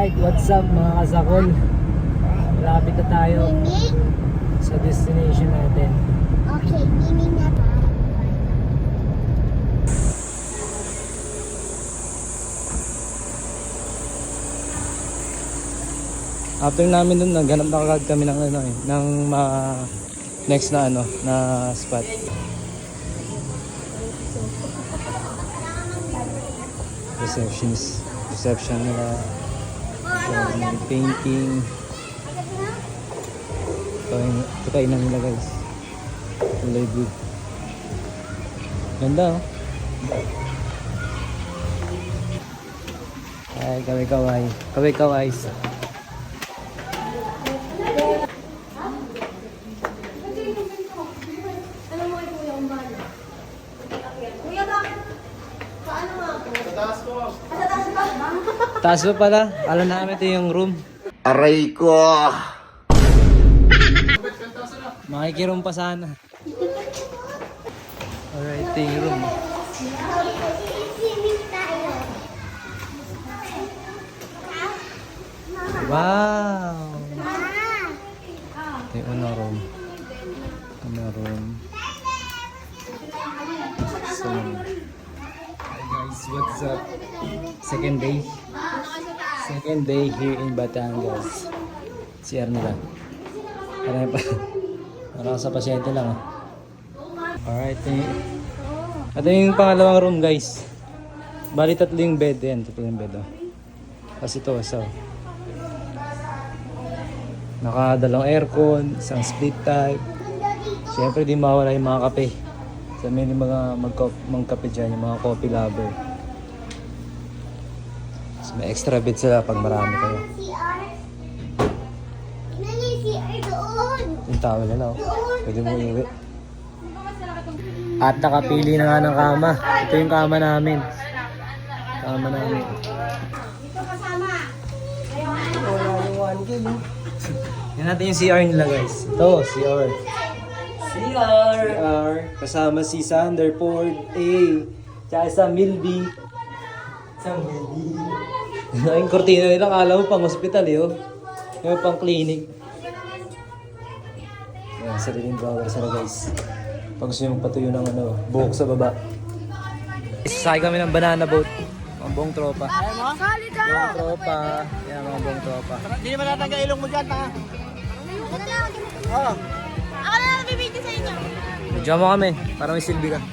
Alright, what's up mga kasakol? Malapit na tayo sa destination natin. Okay, meaning na ba? After namin dun, naghanap na kagad kami ng ng next na na spot. Reception nila. May painting. Ito kainan nila guys. Kulay blue. Ganda oh. Ay, kaway-kaway. Kaway-kaway. Taas pa pala. Alam namin ito yung room. Aray ko! Makikiroom pa sana. Alright, ito yung room. Swimming tayo. Wow! Ah! Ito yung unang room. Unang room. So, hi guys, what's up? Second day. Second day here in Batangas. CR nila. Parang pa. Parang sa pasyente lang oh. Alright. Ito yung pangalawang room guys. Bali tatlo yung bed. Yan, tatlo yung bed oh. Kasi ito isa oh. Nakadalawang aircon, isang split type. Siyempre di mawala yung mga kape. Sa may mga magkape dyan, yung mga coffee lover. So, may extra bed sila pag marami kayo. CR? Tingnan niyo yung CR doon. Yung towel nila oh. Pwede mo iwi. At nakapili na nga ng kama. Ito yung kama namin. Kama namin. Dito kasama. Wala yung 1K no? Yan natin yung CR nila guys. Ito, CR. CR. Kasama si Sanderford A. Tsaka sa Milby. Sa Milby. Yung kortina nila, kala mo pang hospital eh oh. Yung pang clinic. Yan, sariling drawer sila guys. Pag gusto nyo magpatuyo ng buhok sa baba. Isasakay kami ng banana boat. Mga buong tropa. Solid ka! Buong tropa. Yan, mga buong tropa. Hindi naman natangga ilong mo dyan, ha? Ito na. Oo. Ako na lang bibigyan sa inyo. Diyan mo kami, para may silbi ka.